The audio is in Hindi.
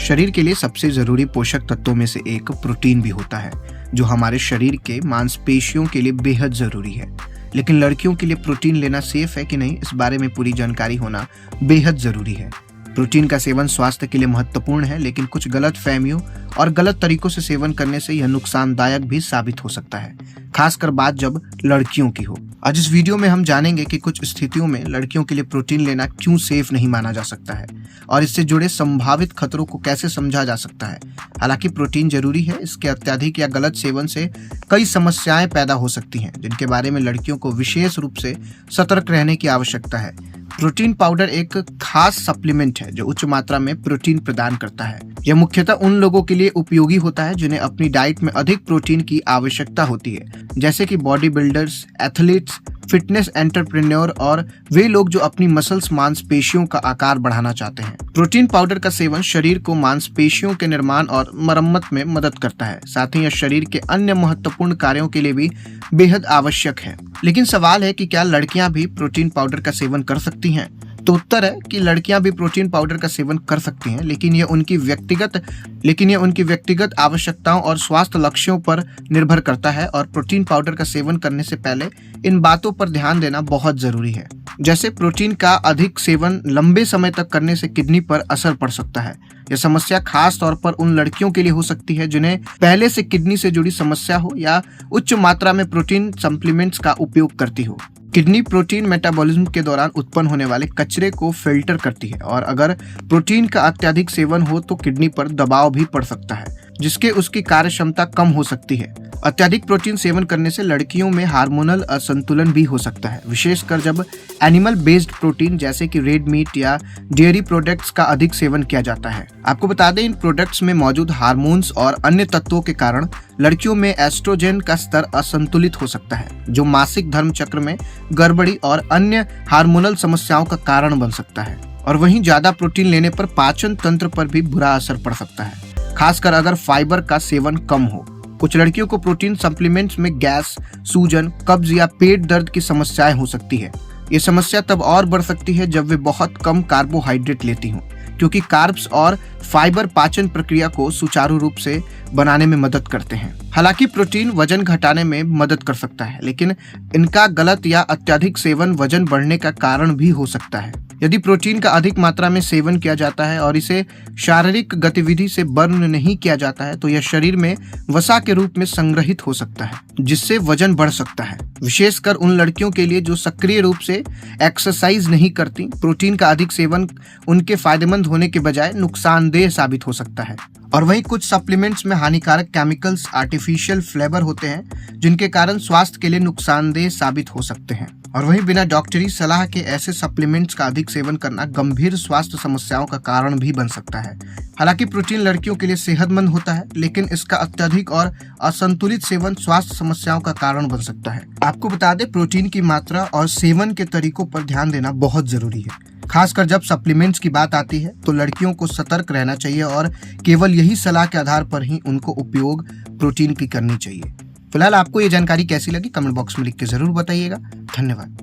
शरीर के लिए सबसे जरूरी पोषक तत्वों में से एक प्रोटीन भी होता है, जो हमारे शरीर के मांसपेशियों के लिए बेहद जरूरी है। लेकिन लड़कियों के लिए प्रोटीन लेना सेफ है कि नहीं, इस बारे में पूरी जानकारी होना बेहद जरूरी है। प्रोटीन का सेवन स्वास्थ्य के लिए महत्वपूर्ण है, लेकिन कुछ गलत फहमियों और गलत तरीकों से सेवन करने से यह नुकसानदायक भी साबित हो सकता है, खासकर बात जब लड़कियों की हो। आज इस वीडियो में हम जानेंगे कि कुछ स्थितियों में लड़कियों के लिए प्रोटीन लेना क्यों सेफ नहीं माना जा सकता है और इससे जुड़े संभावित खतरों को कैसे समझा जा सकता है। हालांकि प्रोटीन जरूरी है, इसके अत्यधिक या गलत सेवन से कई समस्याएं पैदा हो सकती हैं, जिनके बारे में लड़कियों को विशेष रूप से सतर्क रहने की आवश्यकता है। प्रोटीन पाउडर एक खास सप्लीमेंट है जो उच्च मात्रा में प्रोटीन प्रदान करता है। यह मुख्यतः उन लोगों के लिए उपयोगी होता है जिन्हें अपनी डाइट में अधिक प्रोटीन की आवश्यकता होती है, जैसे कि body builders, athletes, fitness entrepreneur और वे लोग जो अपनी मसल्स मांसपेशियों का आकार बढ़ाना चाहते हैं। प्रोटीन पाउडर का सेवन शरीर को मांसपेशियों के निर्माण और मरम्मत में मदद करता है। साथ ही यह शरीर के अन्य महत्वपूर्ण कार्यों के लिए भी बेहद आवश्यक है। लेकिन सवाल है कि क्या लड़कियां भी प्रोटीन पाउडर का सेवन कर सकती हैं? तो उत्तर है कि लड़कियां भी प्रोटीन पाउडर का सेवन कर सकती हैं, लेकिन यह उनकी व्यक्तिगत आवश्यकताओं और स्वास्थ्य लक्ष्यों पर निर्भर करता है। और प्रोटीन पाउडर का सेवन करने से पहले इन बातों पर ध्यान देना बहुत जरूरी है, जैसे प्रोटीन का अधिक सेवन लंबे समय तक करने से किडनी पर असर पड़ सकता है। यह समस्या खास तौर पर उन लड़कियों के लिए हो सकती है जिन्हें पहले से किडनी से जुड़ी समस्या हो या उच्च मात्रा में प्रोटीन सप्लीमेंट्स का उपयोग करती हो। किडनी प्रोटीन मेटाबॉलिज्म के दौरान उत्पन्न होने वाले कचरे को फिल्टर करती है और अगर प्रोटीन का अत्यधिक सेवन हो तो किडनी पर दबाव भी पड़ सकता है, जिसके उसकी कार्य क्षमता कम हो सकती है। अत्यधिक प्रोटीन सेवन करने से लड़कियों में हार्मोनल असंतुलन भी हो सकता है, विशेषकर जब एनिमल बेस्ड प्रोटीन जैसे कि रेड मीट या डेयरी प्रोडक्ट्स का अधिक सेवन किया जाता है। आपको बता दें, इन प्रोडक्ट्स में मौजूद हार्मोन्स और अन्य तत्वों के कारण लड़कियों में एस्ट्रोजन का स्तर असंतुलित हो सकता है, जो मासिक धर्म चक्र में गड़बड़ी और अन्य हार्मोनल समस्याओं का कारण बन सकता है। और वहीं ज्यादा प्रोटीन लेने पर पाचन तंत्र पर भी बुरा असर पड़ सकता है, खासकर अगर फाइबर का सेवन कम हो। कुछ लड़कियों को प्रोटीन सप्लीमेंट्स में गैस, सूजन, कब्ज या पेट दर्द की समस्याएं हो सकती है। ये समस्या तब और बढ़ सकती है जब वे बहुत कम कार्बोहाइड्रेट लेती हों, क्योंकि कार्ब्स और फाइबर पाचन प्रक्रिया को सुचारू रूप से बनाने में मदद करते हैं। हालांकि प्रोटीन वजन घटाने में मदद कर सकता है, लेकिन इनका गलत या अत्यधिक सेवन वजन बढ़ने का कारण भी हो सकता है। यदि प्रोटीन का अधिक मात्रा में सेवन किया जाता है और इसे शारीरिक गतिविधि से बर्न नहीं किया जाता है तो यह शरीर में वसा के रूप में संग्रहित हो सकता है, जिससे वजन बढ़ सकता है। विशेषकर उन लड़कियों के लिए जो सक्रिय रूप से एक्सरसाइज नहीं करती, प्रोटीन का अधिक सेवन उनके फायदेमंद होने के बजाय नुकसानदेह साबित हो सकता है। और वहीं कुछ सप्लीमेंट्स में हानिकारक केमिकल्स, आर्टिफिशियल फ्लेवर होते हैं, जिनके कारण स्वास्थ्य के लिए नुकसानदेह साबित हो सकते हैं। और वहीं बिना डॉक्टरी सलाह के ऐसे सप्लीमेंट्स का अधिक सेवन करना गंभीर स्वास्थ्य समस्याओं का कारण भी बन सकता है। हालांकि प्रोटीन लड़कियों के लिए सेहतमंद होता है, लेकिन इसका अत्यधिक और असंतुलित सेवन स्वास्थ्य समस्याओं का कारण बन सकता है। आपको बता दें, प्रोटीन की मात्रा और सेवन के तरीकों पर ध्यान देना बहुत जरूरी है। खासकर जब सप्लीमेंट्स की बात आती है तो लड़कियों को सतर्क रहना चाहिए और केवल यही सलाह के आधार पर ही उनको उपयोग प्रोटीन की करनी चाहिए। फिलहाल आपको ये जानकारी कैसी लगी, कमेंट बॉक्स में लिख के जरूर बताइएगा। धन्यवाद।